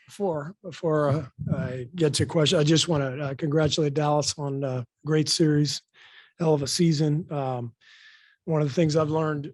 Before I get to question, I just want to congratulate Dallas on a great series, hell of a season. One of the things I've learned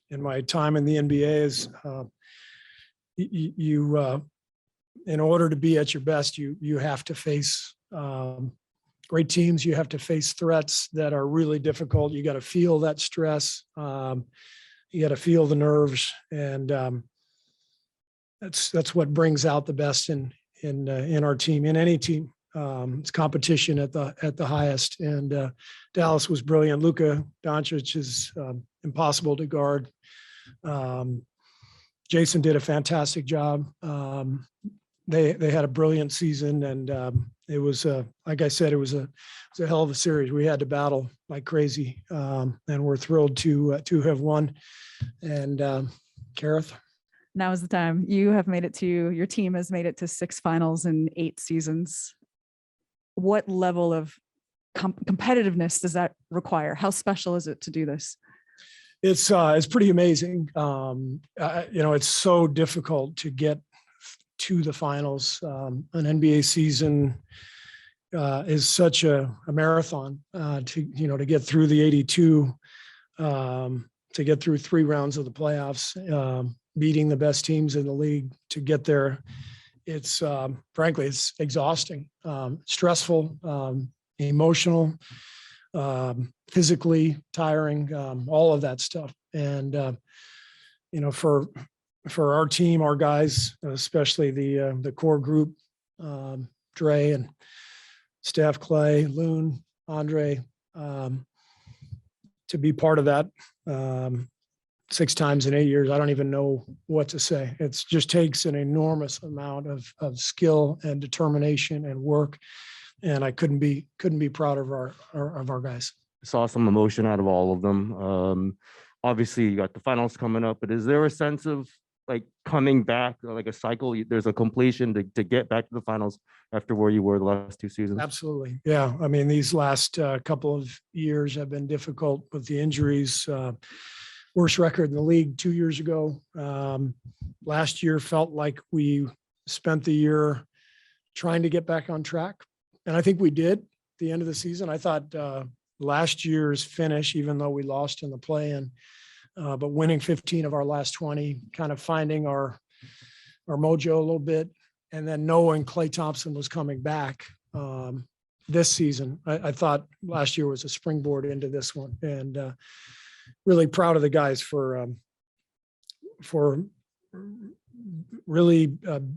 in my time in the NBA is you in order to be at your best, you have to face great teams. You have to face threats that are really difficult. You got to feel that stress. You got to feel the nerves, and that's what brings out the best in our team, in any team. It's competition at the highest, and Dallas was brilliant. Luka Doncic is impossible to guard. Jason did a fantastic job. They had a brilliant season, and it was like I said, it was a hell of a series. We had to battle like crazy, and we're thrilled to have won. And Kareth, now is the time. Your team has made it to 6 finals in 8 seasons. What level of competitiveness does that require? How special is it to do this? It's pretty amazing. It's so difficult to get to the finals. An NBA season is such a marathon to get through the 82, to get through 3 rounds of the playoffs, beating the best teams in the league to get there. It's frankly, it's exhausting, stressful, emotional, physically tiring, all of that stuff. And, for our team, our guys, especially the core group, Dre and Steph, Klay, Loon, Andre, to be part of that 6 times in 8 years, I don't even know what to say. It just takes an enormous amount of skill and determination and work. And I couldn't be prouder of our guys. Saw some emotion out of all of them. Obviously you got the finals coming up, but is there a sense of like coming back, like a cycle? There's a completion to get back to the finals after where you were the last 2 seasons? Absolutely. Yeah. I mean, these last couple of years have been difficult with the injuries. Worst record in the league 2 years ago. Last year felt like we spent the year trying to get back on track. And I think we did at the end of the season. I thought last year's finish, even though we lost in the play-in, but winning 15 of our last 20, kind of finding our mojo a little bit, and then knowing Klay Thompson was coming back this season, I thought last year was a springboard into this one. And really proud of the guys for really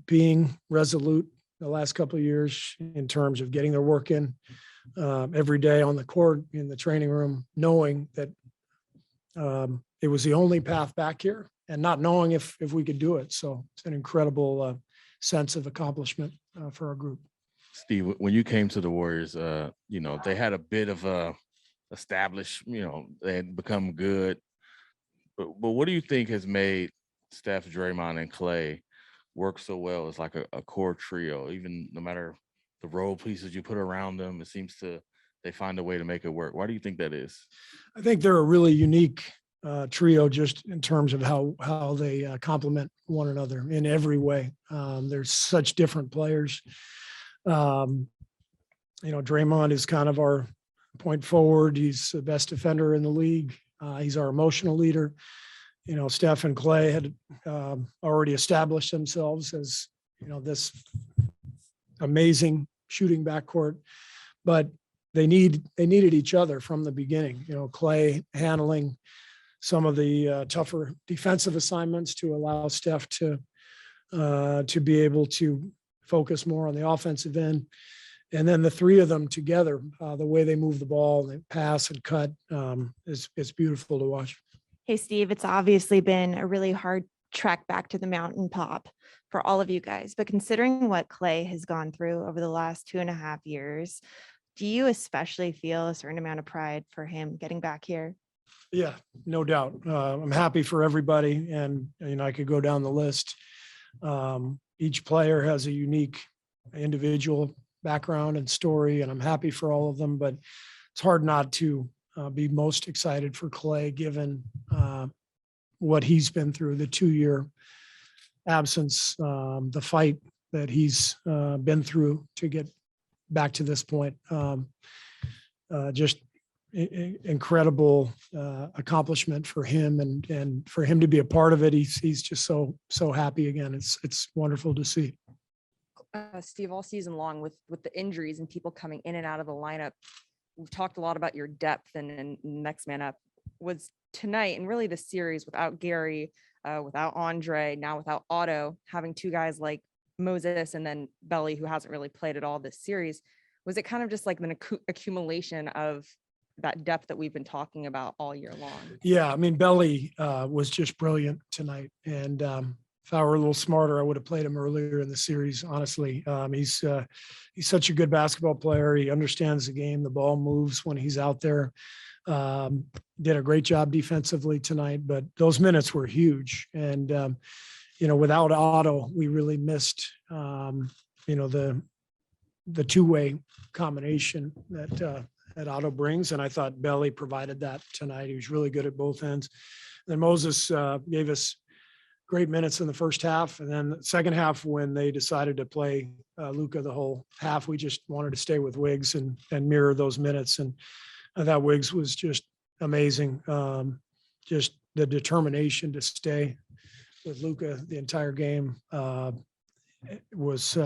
being resolute the last couple of years in terms of getting their work in every day on the court, in the training room, knowing that it was the only path back here, and not knowing if we could do it. So it's an incredible sense of accomplishment for our group. Steve, when you came to the Warriors, they had a bit of a established, they had become good. But what do you think has made Steph, Draymond, and Klay work so well as like a core trio? Even no matter the role pieces you put around them, it seems they find a way to make it work. Why do you think that is? I think they're a really unique trio just in terms of how they complement one another in every way. They're such different players. Draymond is kind of our point forward. He's the best defender in the league. He's our emotional leader. Steph and Klay had already established themselves as, this amazing shooting backcourt, but they needed each other from the beginning. Klay handling some of the tougher defensive assignments to allow Steph to be able to focus more on the offensive end. And then the three of them together, the way they move the ball, they pass and cut, is beautiful to watch. Hey, Steve, it's obviously been a really hard trek back to the mountaintop for all of you guys, but considering what Klay has gone through over the last 2.5 years, do you especially feel a certain amount of pride for him getting back here? Yeah, no doubt. I'm happy for everybody. And, I could go down the list. Each player has a unique individual background and story, and I'm happy for all of them, but it's hard not to be most excited for Klay, given what he's been through, the 2-year absence, the fight that he's been through to get back to this point. Just incredible accomplishment for him, and for him to be a part of it. He's just so happy again. It's wonderful to see. Steve, all season long with the injuries and people coming in and out of the lineup, we've talked a lot about your depth and next man up. Was tonight and really the series without Gary, without Andre, now without Otto, having two guys like Moses and then Belly, who hasn't really played at all this series, was it kind of just like an accumulation of that depth that we've been talking about all year long? Yeah, I mean, Belly was just brilliant tonight, and if I were a little smarter, I would have played him earlier in the series. Honestly, he's such a good basketball player. He understands the game. The ball moves when he's out there. Did a great job defensively tonight, but those minutes were huge. And without Otto, we really missed the two-way combination that Otto brings. And I thought Belly provided that tonight. He was really good at both ends. Then Moses gave us great minutes in the first half. And then the second half, when they decided to play Luka the whole half, we just wanted to stay with Wiggs and mirror those minutes. And I thought Wiggs was just amazing. Just the determination to stay with Luka the entire game Wiggs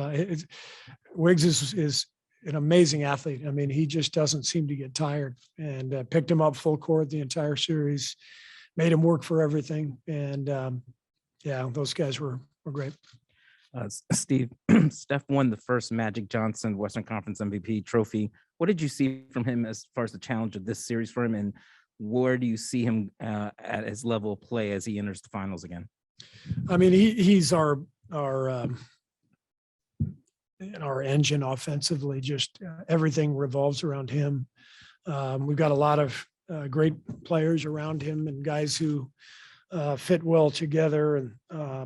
is an amazing athlete. I mean, he just doesn't seem to get tired, and picked him up full court the entire series, made him work for everything. And those guys were great. Steve, Steph won the first Magic Johnson Western Conference MVP trophy. What did you see from him as far as the challenge of this series for him, and where do you see him at his level of play as he enters the finals again? I mean, he's our engine offensively. Just everything revolves around him. We've got a lot of great players around him and guys who fit well together. And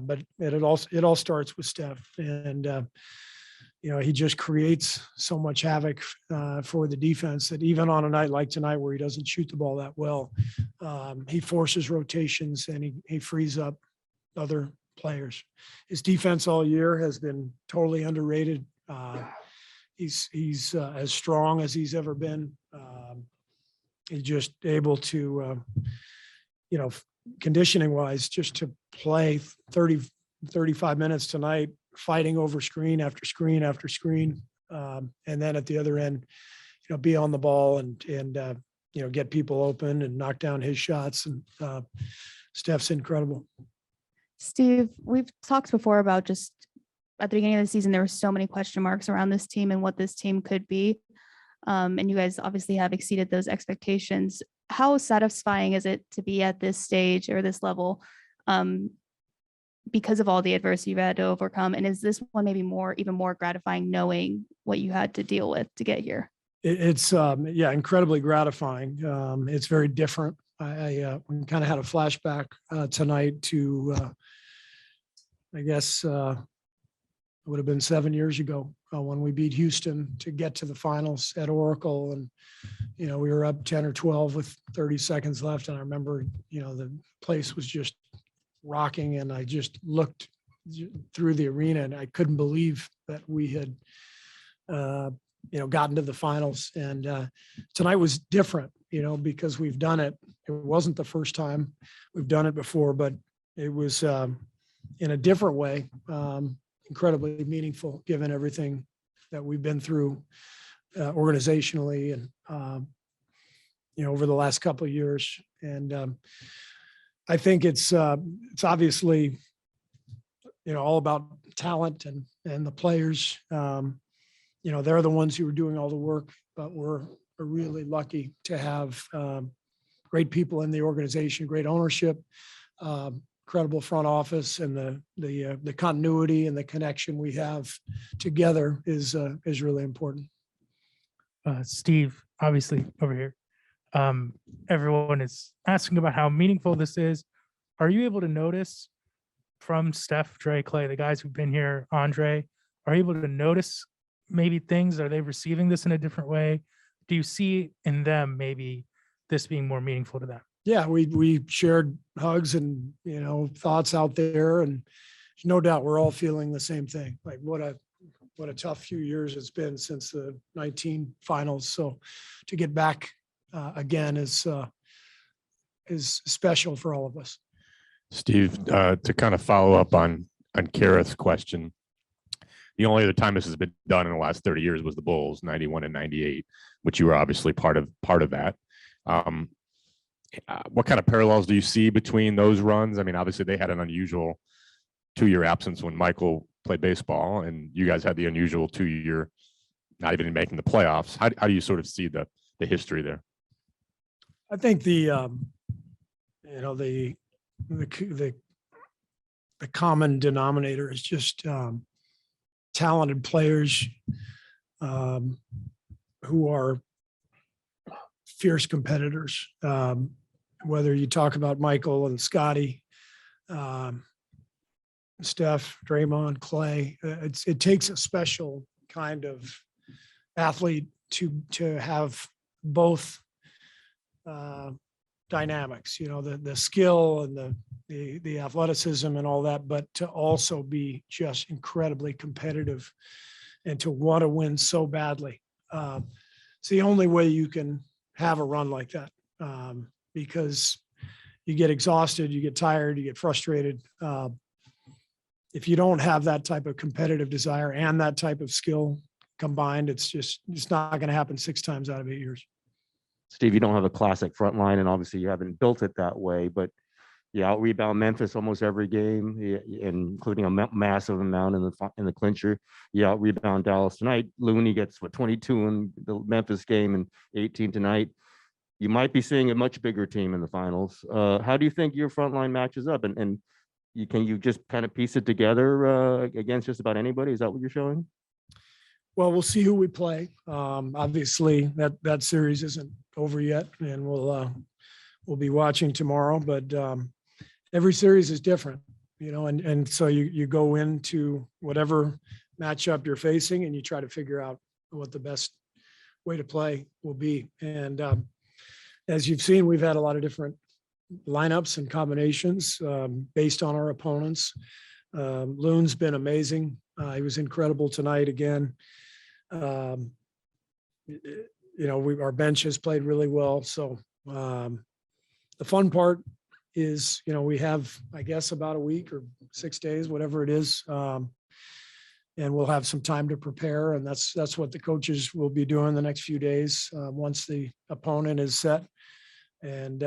but it all starts with Steph, and he just creates so much havoc for the defense that even on a night like tonight where he doesn't shoot the ball that well, he forces rotations and he frees up other players. His defense all year has been totally underrated. He's as strong as he's ever been. He's just able to, conditioning wise, just to play 35 minutes tonight, fighting over screen after screen after screen. And then at the other end, be on the ball and get people open and knock down his shots. And Steph's incredible. Steve, we've talked before about just at the beginning of the season, there were so many question marks around this team and what this team could be. And you guys obviously have exceeded those expectations. How satisfying is it to be at this stage or this level because of all the adversity you've had to overcome? And is this one maybe even more gratifying knowing what you had to deal with to get here? It's incredibly gratifying. It's very different. I kind of had a flashback tonight to, I guess, it would have been 7 years ago when we beat Houston to get to the finals at Oracle. And, we were up 10 or 12 with 30 seconds left. And I remember, the place was just rocking. And I just looked through the arena and I couldn't believe that we had, gotten to the finals. And tonight was different, because we've done it. It wasn't the first time we've done it before, but it was in a different way. Incredibly meaningful given everything that we've been through organizationally and over the last couple of years. And I think it's obviously all about talent and the players. They're the ones who are doing all the work, but we're really lucky to have great people in the organization, great ownership, incredible front office, and the continuity and the connection we have together is really important. Steve, obviously over here, everyone is asking about how meaningful this is. Are you able to notice from Steph, Dre, Klay, the guys who've been here, Andre, are you able to notice maybe things? Are they receiving this in a different way? Do you see in them maybe this being more meaningful to them? Yeah, we shared hugs and thoughts out there, and no doubt we're all feeling the same thing. Like what a tough few years it's been since the 19 finals. So to get back again is special for all of us. Steve, to kind of follow up on Kareth's question, the only other time this has been done in the last 30 years was the Bulls, 91 and 98, which you were obviously part of that. What kind of parallels do you see between those runs? I mean, obviously they had an unusual 2-year absence when Michael played baseball, and you guys had the unusual 2-year not even making the playoffs. How do you sort of see the history there? I think the common denominator is just talented players who are fierce competitors. Whether you talk about Michael and Scotty, Steph, Draymond, Klay, it takes a special kind of athlete to have both dynamics, the skill and the athleticism and all that, but to also be just incredibly competitive and to want to win so badly. It's the only way you can have a run like that, because you get exhausted, you get tired, you get frustrated. If you don't have that type of competitive desire and that type of skill combined, it's not going to happen 6 times out of 8 years. Steve, you don't have a classic front line, and obviously you haven't built it that way, but you out-rebound Memphis almost every game, including a massive amount in the clincher. You out-rebound Dallas tonight. Looney gets 22 in the Memphis game and 18 tonight. You might be seeing a much bigger team in the finals. How do you think your front line matches up? And can you just kind of piece it together against just about anybody? Is that what you're showing? Well, we'll see who we play. Obviously, that series isn't over yet, and we'll be watching tomorrow. But every series is different, and so you go into whatever matchup you're facing, and you try to figure out what the best way to play will be. And as you've seen, we've had a lot of different lineups and combinations based on our opponents. Loon's been amazing. He was incredible tonight again. Our bench has played really well. So the fun part is, we have, I guess, about a week or 6 days, whatever it is. And we'll have some time to prepare. And that's what the coaches will be doing the next few days once the opponent is set. And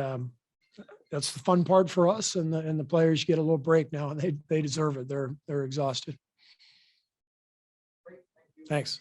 that's the fun part for us. And the players get a little break now, and they deserve it. They're exhausted. Thanks.